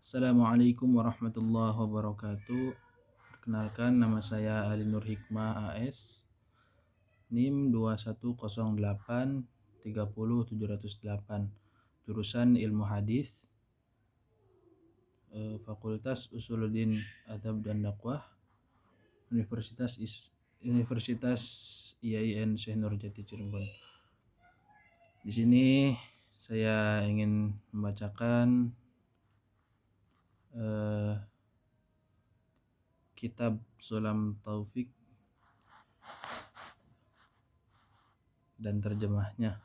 Assalamualaikum warahmatullahi wabarakatuh. Perkenalkan, nama saya Ali Nur Hikmah AS, NIM 2108300708, jurusan Ilmu Hadis, Fakultas Usuluddin Adab dan Dakwah, Universitas IAIN Syekh Nurjati Cirebon. Di sini saya ingin membacakan kitab Sulam Taufik dan terjemahnya.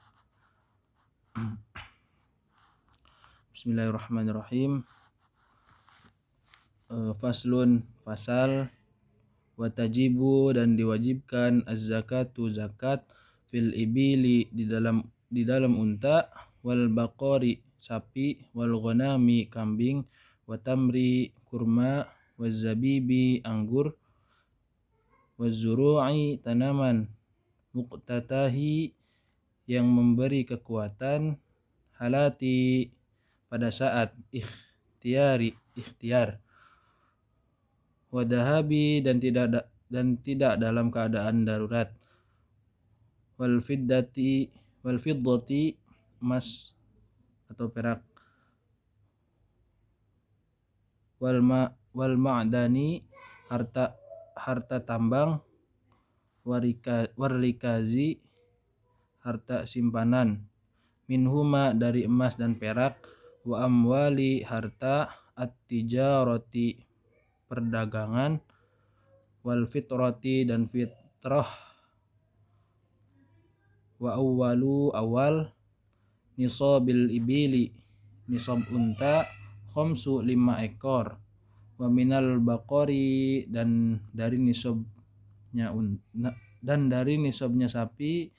Bismillahirrahmanirrahim. Faslun, fasal. Watajibu, dan diwajibkan az-zakatu, zakat, fil ibili, di dalam unta, wal baqori, sapi, wal ghanami, kambing, watamri, kurma, wazabibi, anggur, wazuru'i, tanaman, muqtatahi, yang memberi kekuatan, halati, pada saat ikhtiar, wadahabi, dan tidak dalam keadaan darurat, wal fiddati, emas atau perak, wal ma'dani, harta tambang, warlikazi, harta simpanan, minhuma, dari emas dan perak, wa amwali, harta, at-tijarati, perdagangan, wal fitrati, dan fitrah, wa awwalu, awal, nisabil ibili, nisab unta, khamsu, 5 ekor, wa minal baqari, dan dari nisabnya sapi,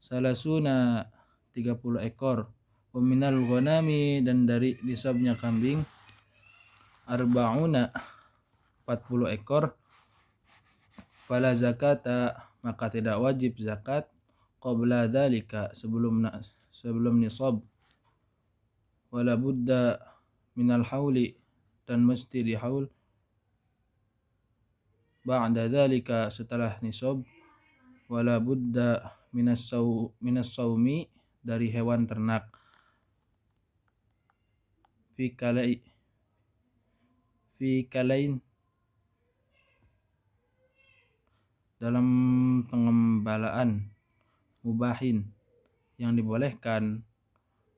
salasuna, 30 ekor, wa minal ghanami, dan dari nisabnya kambing, arba'una, 40 ekor, fala zakata, maka tidak wajib zakat, qabla dzalika, sebelum nisab, wala budda minal hauli, dan mesti di haul, ba'da dzalika, setelah nisab, wala budda minas saumi, dari hewan ternak, fi kalain, dalam pengembalaan, mubahin, yang dibolehkan,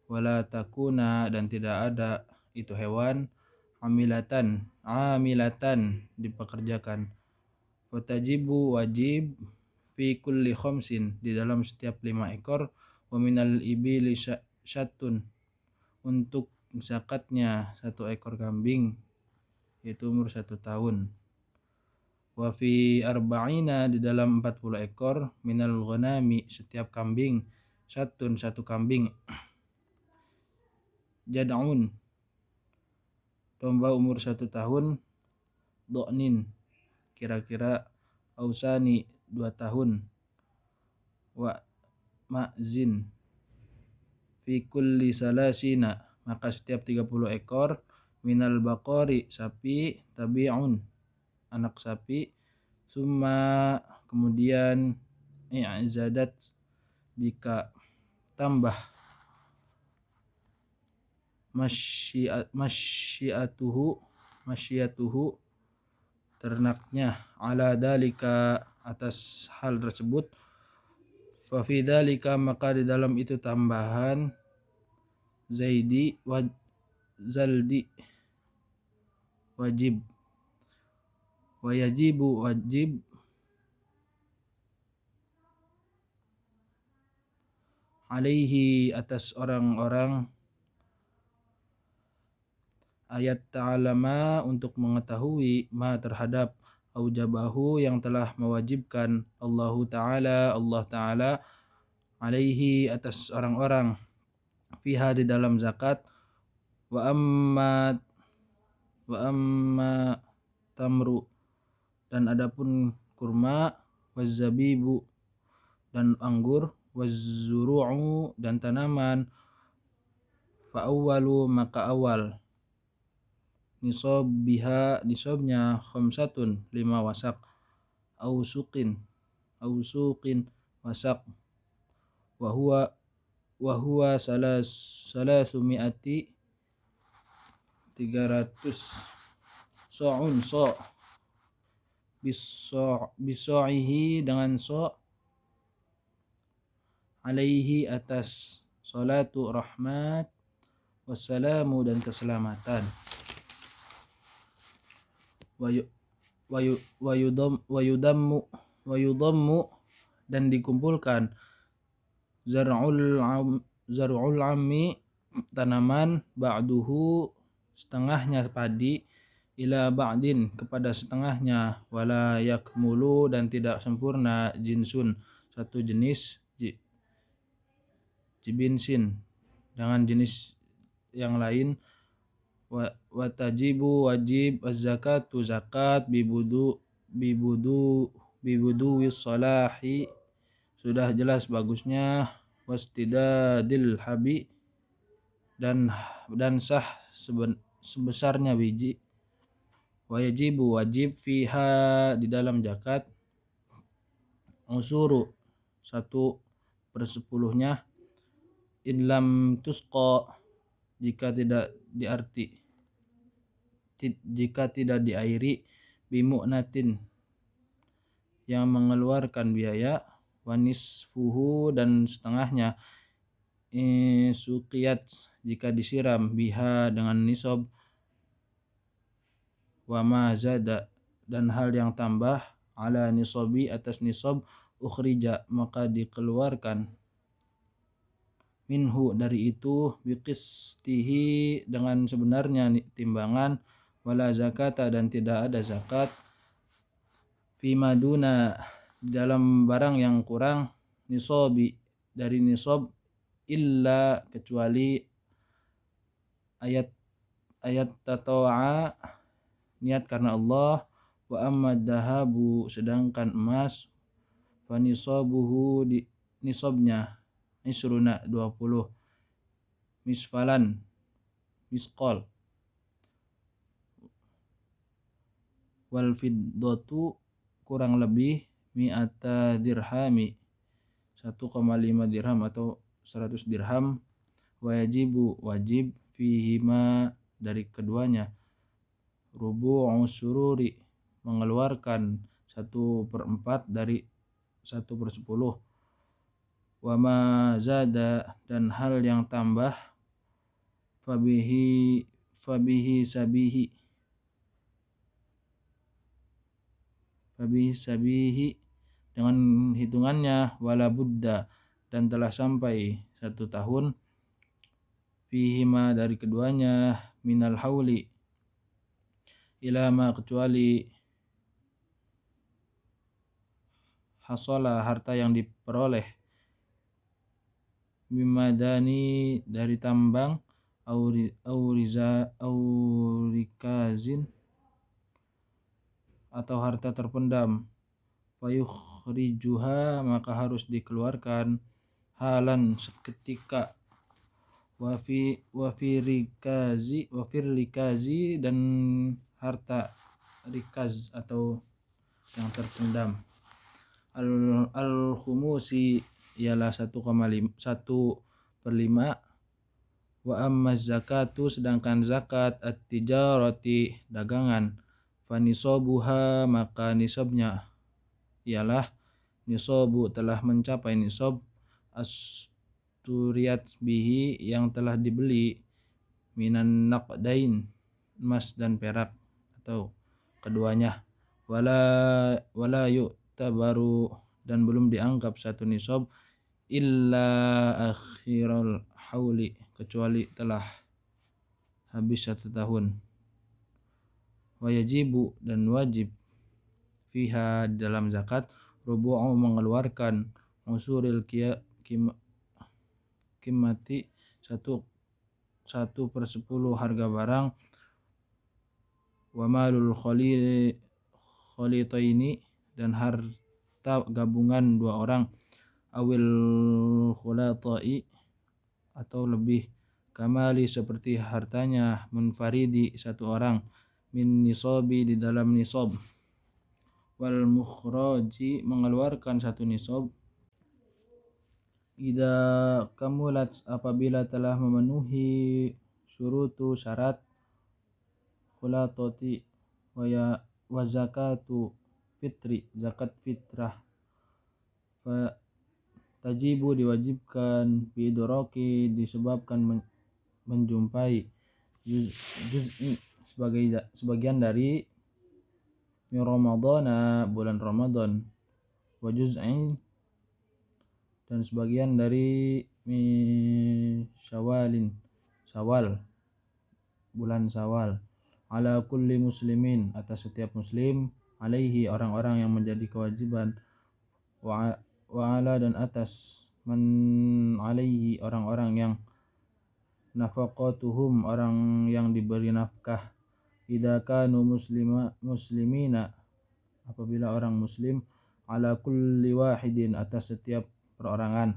wala takuna, dan tidak ada itu hewan, amilatan, dipekerjakan, watajibu, wajib, fi kulli khamsin, di dalam setiap 5 ekor, wa minal ibili syatun, untuk zakatnya 1 ekor kambing, yaitu umur 1 tahun, wa fi arba'ina, di dalam 40 ekor, minal ghanami, setiap kambing, syatun, 1 kambing, jad'un, domba umur 1 tahun, do'nin, kira-kira, ausani, 2 tahun, wa ma'zin, fi kulli salasina, maka setiap 30 ekor, minal baqari, sapi, tabi'un, anak sapi, summa, kemudian, i'zadat, jika tambah, masyiatuhu, ternaknya, ala dalika, atas hal tersebut, fa fi dalika, maka di dalam itu tambahan, zaldi, wajib, wa yajibu, wajib, alaihi, atas orang-orang, ayat ta'alama, untuk mengetahui, ma, terhadap, aujabahu, yang telah mewajibkan, Allah Ta'ala, alaihi, atas orang-orang, fiha, di dalam zakat, wa amma tamru, dan adapun kurma, wazabibu, dan anggur, wazuru'u, dan tanaman, fa awwalu, maka awal, nisabnya khamsatun 5 wasak ausuqin wasak wa huwa salasumi'ati 300 so'un biso'ihi dengan alaihi atas salatu rahmat wassalamu dan keselamatan wa yudammu dan dikumpulkan zar'ul ammi tanaman ba'duhu setengahnya padi ila ba'din kepada setengahnya wala yakmulu dan tidak sempurna jinsun satu jenis jibinsin dengan jenis yang lain watajibu wajib az-zakatu zakat bibudu wisalahi sudah jelas bagusnya wastidadil habi dan sah sebesarnya biji wajibu wajib fiha di dalam zakat usuru 1/10 in lam tusqa jika tidak diairi bimu'natin yang mengeluarkan biaya wanisfuhu dan setengahnya suqiyat jika disiram biha dengan nisab wa ma zada dan hal yang tambah ala nisabi atas nisab ukhrija maka dikeluarkan minhu dari itu biqistihi dengan sebenarnya timbangan wala zakata dan tidak ada zakat fi maduna dalam barang yang kurang nisabi dari nisab illa kecuali ayat tata'a niat karena Allah wa amma dahabu sedangkan emas fa nisabuhu di nisabnya isruna 20 misqal wal fiddatu kurang lebih mi'ata dirhami 1,5 dirham atau 100 dirham wajib fihima dari keduanya rubu'u sururi mengeluarkan 1/4 dari 1/10 wa ma zada dan hal yang tambah fabihi sabihi dengan hitungannya wala budda dan telah sampai 1 tahun fihima dari keduanya minal hauli ila ma kecuali hasala harta yang diperoleh bimadani dari tambang aurikazin atau harta terpendam fayukhrijuha maka harus dikeluarkan halan seketika wafirikazi dan harta rikaz atau yang terpendam al-khumusi ialah 1/5 wa amma zakatu sedangkan zakat at-tijarati dagangan fanisabuha maka nisabnya ialah nisabu telah mencapai nisab asturiyat bihi yang telah dibeli minan naqdain emas dan perak atau keduanya wala yu'tabaru dan belum dianggap satu nisab illa akhiral hauli kecuali telah habis 1 tahun wajibu dan wajib fiha dalam zakat rubu'u mengeluarkan usuril kimati 1/10 harga barang wa malul khalitaini dan harta gabungan 2 orang awil khulatai atau lebih kamali seperti hartanya, munfaridi satu orang, min nisabi di dalam nisab, wal mukhraji mengeluarkan satu nisab, idza kamulat apabila telah memenuhi syurutu syarat, khulatati wa zakatu fitri zakat fitrah, fa tajibu diwajibkan biidraki disebabkan menjumpai juz'i sebagian dari min Ramadana bulan Ramadan, wa juz'in dan sebagian dari min Syawal bulan Syawal, ala kulli muslimin atas setiap muslim, alaihi orang-orang yang menjadi kewajiban, wa ala dan atas man alaihi orang-orang yang nafaqatuhum orang yang diberi nafkah, idza kanu muslimina apabila orang muslim, ala kulli wahidin atas setiap perorangan,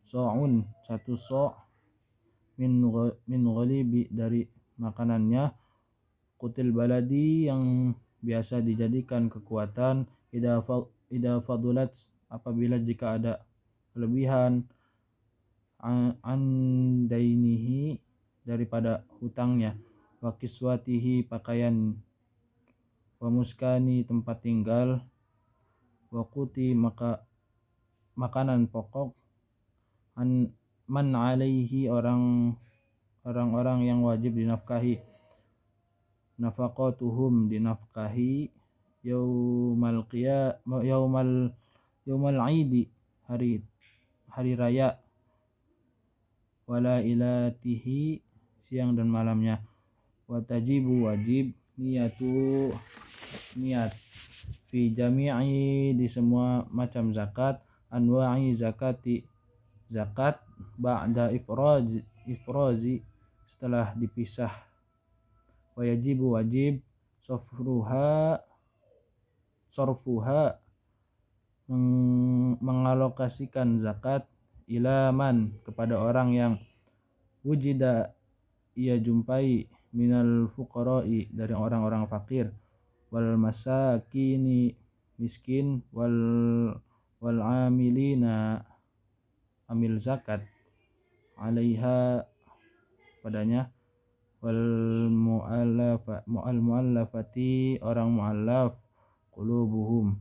so'un satu so' min ghalibi dari makanannya, kutil baladi yang biasa dijadikan kekuatan, idza fadulat apabila jika ada kelebihan, an dainihi daripada hutangnya, wa kiswatihi pakaian, wa muskani tempat tinggal, wa quti makanan pokok, an man alaihi orang-orang yang wajib dinafkahi, nafaqatuhum dinafkahi, yaumal aidi hari raya, wala ilatihi siang dan malamnya, wa tajibu wajib niat fi jami'i di semua macam zakat, anwa'i zakati zakat, ba'da ifrazi setelah dipisah, wa yajibu wajib sorfuha mengalokasikan zakat, ilaman kepada orang yang wujida ia jumpai, minal fuqara'i dari orang-orang fakir, wal masakini miskin, wal amilina amil zakat, alaiha padanya, wal muallafati orang muallaf, qulubuhum,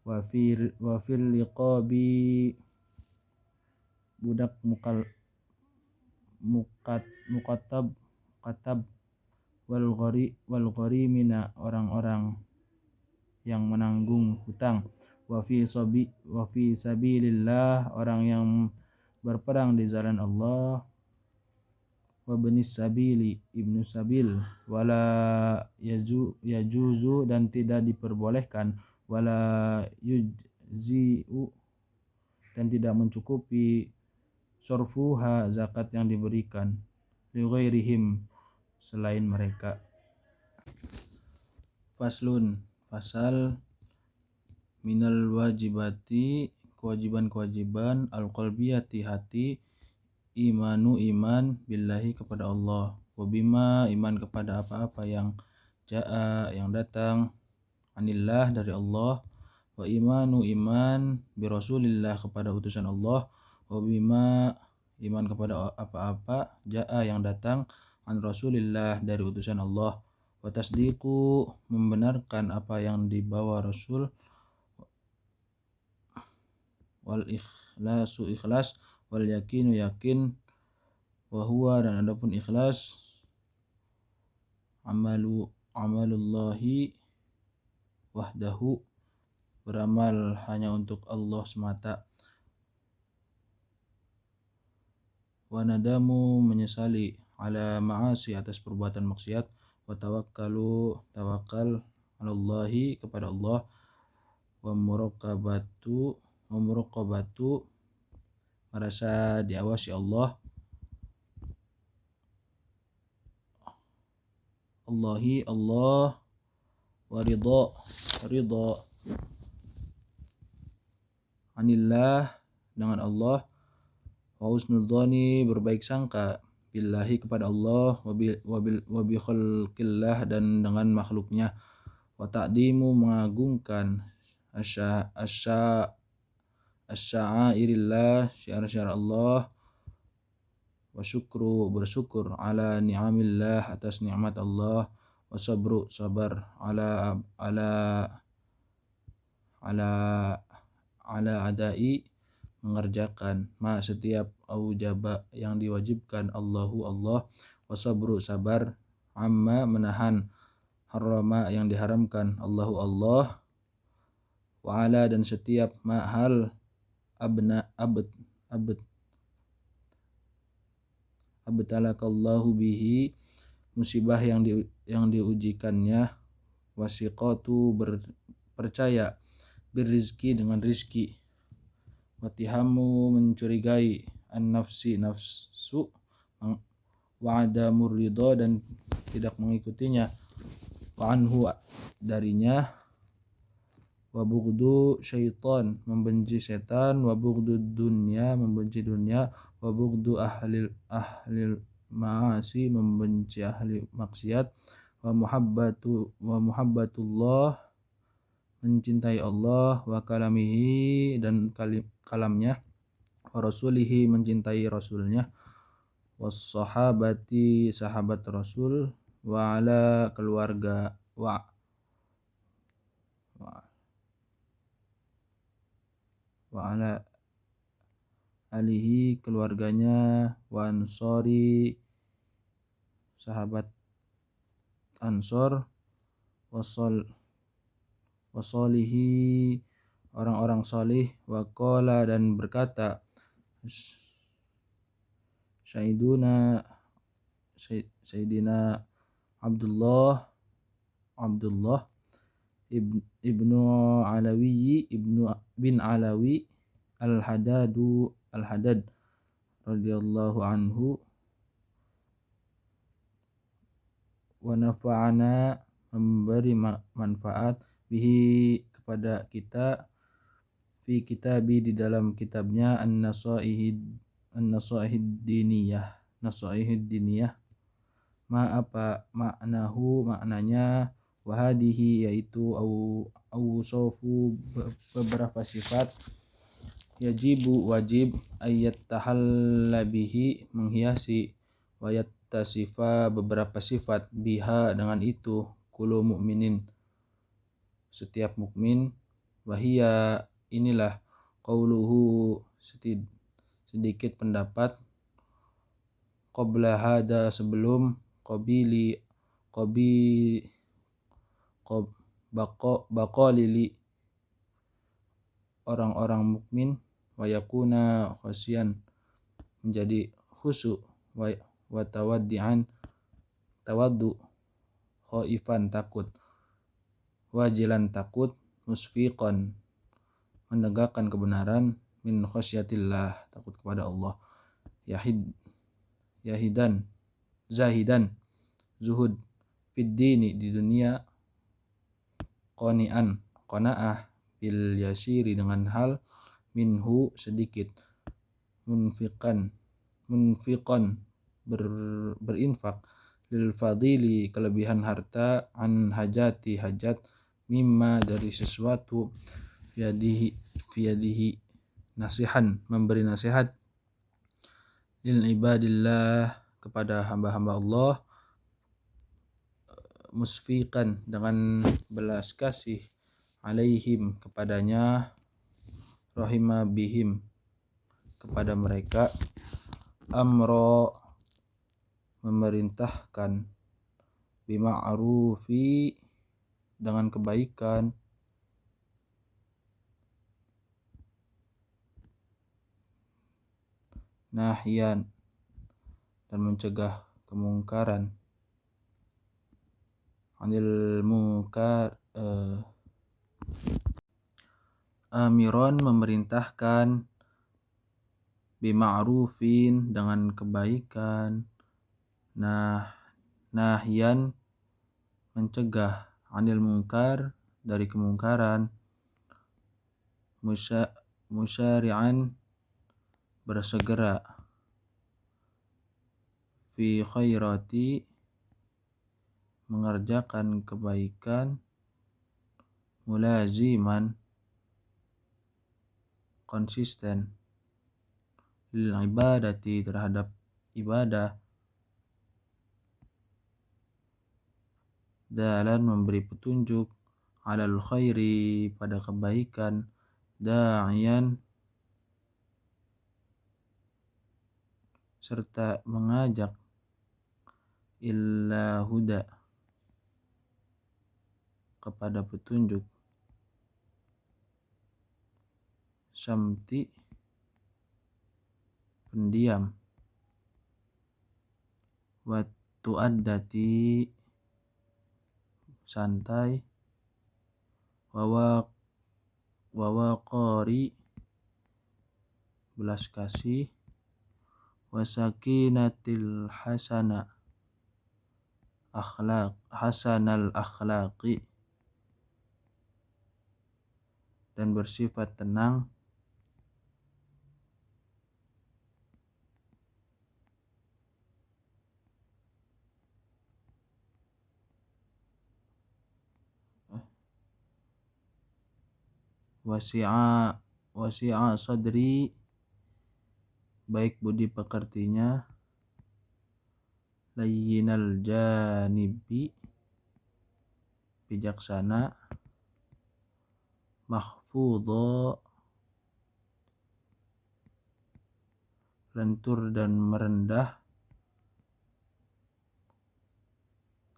wa fil liqabi budak mukatab, wal gharimina orang-orang yang menanggung hutang, wa fi sabilillah orang yang berperang di jalan Allah, wa benis sabili ibnu sabil, wala yajuzu dan tidak diperbolehkan, wala yujzi'u dan tidak mencukupi, sorfuha zakat yang diberikan, li ghairihim selain mereka. Faslun fasal, minal wajibati kewajiban-kewajiban, al-qalbiyati hati, imanu iman, billahi kepada Allah, wabima iman kepada apa-apa yang ja'a yang datang, anillah dari Allah, wa imanu iman bi rasulillah kepada utusan Allah, wabima iman kepada apa-apa ja'a yang datang, an rasulillah dari utusan Allah, wa tasdiqu membenarkan apa yang dibawa Rasul, wal ikhlasu ikhlas, wal yakinu yakin, wa huwa dan adapun ikhlas, amalullahi wahdahu beramal hanya untuk Allah semata, wa nadamu menyesali, ala ma'asi atas perbuatan maksiat, wa tawakkalu tawakal, alallahi kepada Allah, wa muraqabatu merasa diawasi Allah, Allahi Allah, wa ridha anillah dengan Allah, wa husnul dhani berbaik sangka, billahi kepada Allah, wa bi khalqillah dan dengan makhluknya, wa ta'dimu mengagungkan asya'airillah syiar-syiar Allah, wa syukru bersyukur ala ni'amillah atas nikmat Allah, wa sabru sabar ala adai mengerjakan setiap aujaba yang diwajibkan Allahu Allah, wasabru sabar amma menahan harama yang diharamkan Allahu Allah, wa ala dan setiap hal abtalakallahu bihi musibah yang diujikannya, wasiqatu percaya birrizki dengan rizki, watihamu mencurigai nafsu wa adamur ridha dan tidak mengikutinya, wa anhu darinya, wa bughdu syaitan membenci setan, wa bughdu dunya membenci dunia, wa bughdu ahli ma'asi membenci ahli maksiat, wa muhabbatullah mencintai Allah, wa kalamihi dan kalamnya, wa rasulihi mencintai rasulnya, was sahabati sahabat rasul, wa ala keluarga wa ala alihi keluarganya, wa ansori sahabat ansor, wasolihi orang-orang salih, wa qala dan berkata Sayyidina Abdullah ibnu Alawi bin Alawi al-Haddad radhiyallahu anhu, wa nafa'ana memberi manfaat bihi kepada kita, fi kitabi di dalam kitabnya, an-nasaihid diniyah apa maknanya, wahadihi yaitu awsofu beberapa sifat, yajibu wajib, ayat tahalla bihi menghiasi, wayat tasifa beberapa sifat, biha dengan itu, kullu mu'minin setiap mukmin, wahia inilah, qauluhu sedikit pendapat, qabla hada sebelum, baqalili orang-orang mukmin, wa yakuna khasyan menjadi khusyuk, wa tawaddu khaifan takut, wajilan takut, musfiqan menegakkan kebenaran, min khasyatillah takut kepada Allah, zahidan zuhud, fid dini di dunia, qana'ah bil yasiri dengan hal, minhu sedikit, munfiqan berinfak, lil fadili kelebihan harta, an hajat mimma dari sesuatu, fiyadihi nasihan memberi nasihat, lil ibadillah kepada hamba-hamba Allah, musfiqan dengan belas kasih, alaihim kepadanya, rahima bihim kepada mereka, amro memerintahkan, bima'rufi dengan kebaikan, nahyan dan mencegah kemungkaran, anil munkar amiron memerintahkan, bima'rufin dengan kebaikan, nahyan mencegah, anil munkar dari kemungkaran, musyari'an bersegera, fi khairati, mengerjakan kebaikan, mulaziman, konsisten, lil ibadati, terhadap ibadah, dalan, memberi petunjuk, alal khairi, pada kebaikan, da'iyan, serta mengajak, illa huda, kepada petunjuk, samti, pendiam, wa tu'addati, santai, wa waqari, belas kasih, wa sakinatil hasanal akhlaqi, dan bersifat tenang, wasi'a sadri, baik budi pekertinya, layyinal janibi, bijaksana, mahfudho, lentur dan merendah,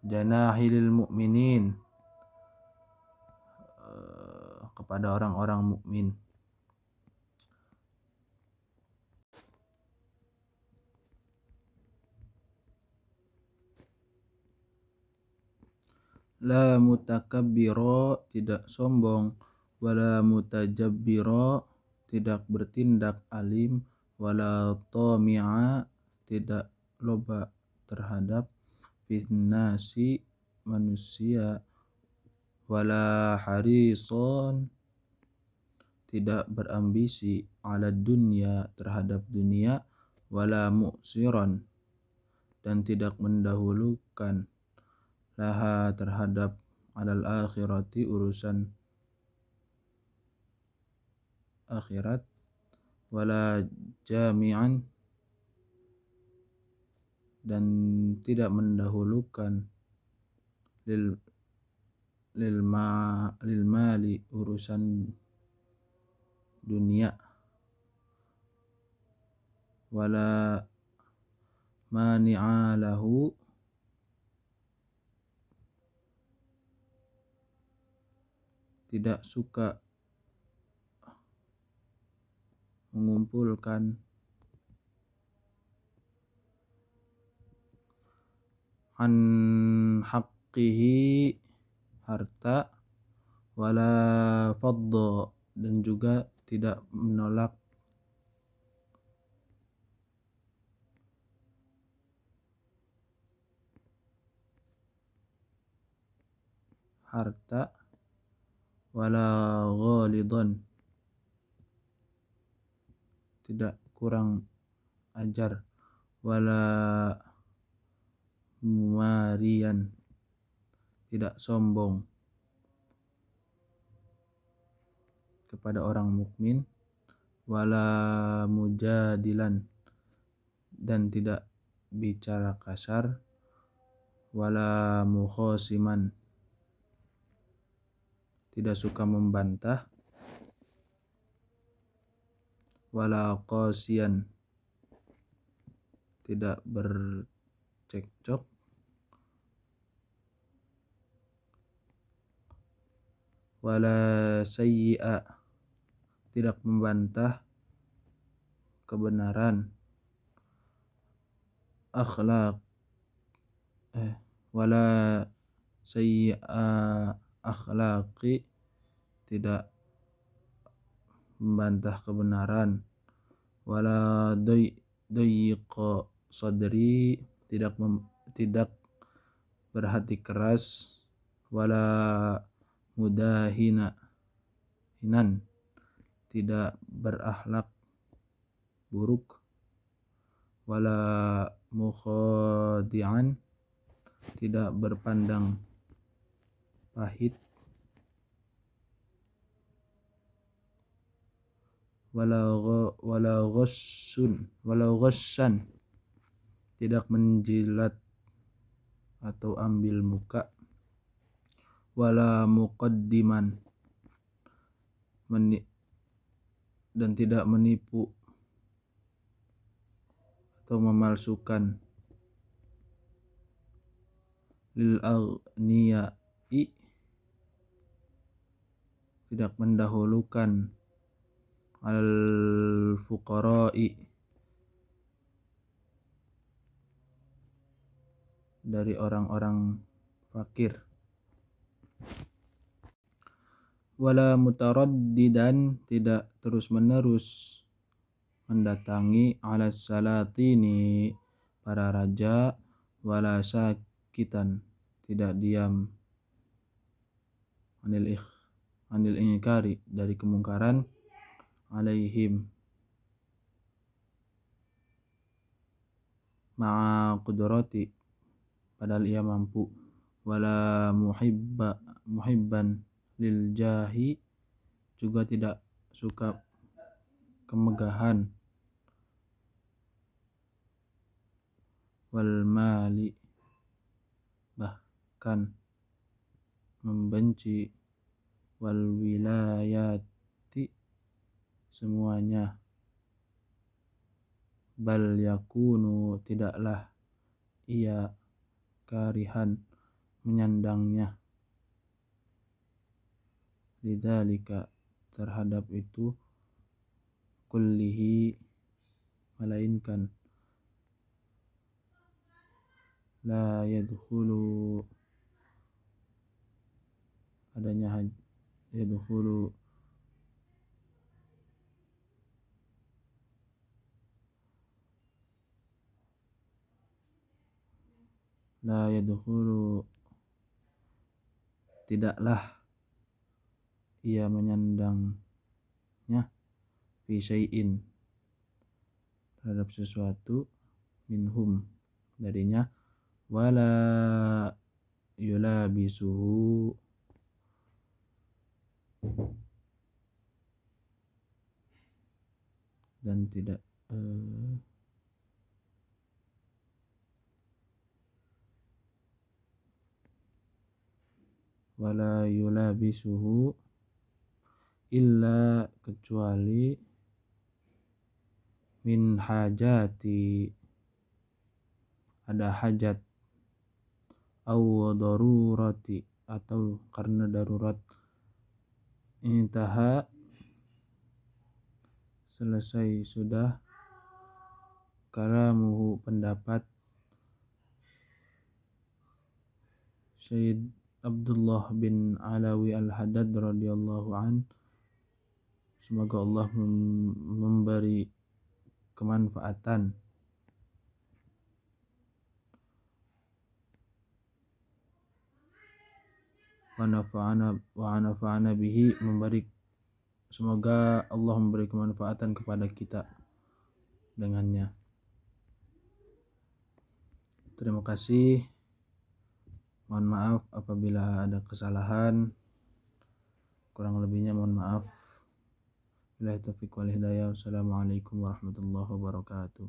janahilil mu'minin, kepada orang-orang mukmin. La mutakabbiro, tidak sombong, wala mutajabbiro, tidak bertindak alim, wala tami'a, tidak loba terhadap, finnasi, manusia, wala harison, tidak berambisi, ala dunya, terhadap dunia, wala mu'siron, dan tidak mendahulukan, laha, terhadap, alal akhirati, urusan akhirat, wala jami'an, dan tidak mendahulukan, lil mali, urusan dunia, wala mani'a lahu, tidak suka mengumpulkan, an haqqihi, harta, wala fadda, dan juga tidak menolak harta, wala ghalidhan, tidak kurang ajar, wala mumarian, tidak sombong kepada orang mukmin, wala mujadilan, dan tidak bicara kasar, wala mukhasiman, tidak suka membantah, wala qasiyan, tidak bercekcok, wala sayyi'a, tidak membantah kebenaran, wala sayyi'a akhlaqi, tidak membantah kebenaran, wala dayyiqa sadri, tidak berhati keras, wala mudahinan, tidak berakhlak buruk, wala mukhadi'an, tidak berpandang pahit, wala ghassan, tidak menjilat atau ambil muka, wala muqaddiman, dan tidak menipu atau memalsukan, lil aghniyai, tidak mendahulukan, al fuqara'i, dari orang-orang fakir, wala mutaraddidan, tidak terus-menerus mendatangi, ala salatini, para raja, wala sakitan, tidak diam, anil ingkari, dari kemungkaran, alaihim, ma'a qudrati, padahal ia mampu, wala muhibban lil jahi, juga tidak suka kemegahan, wal mali, bahkan membenci, wal wilayati, semuanya, bal yakunu, tidaklah ia, karihan, menyandangnya, lidzalika, terhadap itu, kullihi, melainkan, la yadkhulu, adanya yadkhulu, la yadkhulu, tidaklah ia menyandangnya, fi syai'in, terhadap sesuatu, minhum, darinya, wala yulabisuhu, dan tidak wala yulabisuhu, illa, kecuali, min hajati, ada hajat, au darurati, atau karena darurat, intaha, selesai sudah, kalamuhu, pendapat Syed Abdullah bin Alawi al-Haddad radhiyallahu an, semoga Allah memberi kemanfaatan, wa nafa'ana bihi, semoga Allah memberi kemanfaatan kepada kita dengannya. Terima kasih. Mohon maaf apabila ada kesalahan, kurang lebihnya mohon maaf. Billahi taufiq wal hidayah. Wassalamualaikum warahmatullahi wabarakatuh.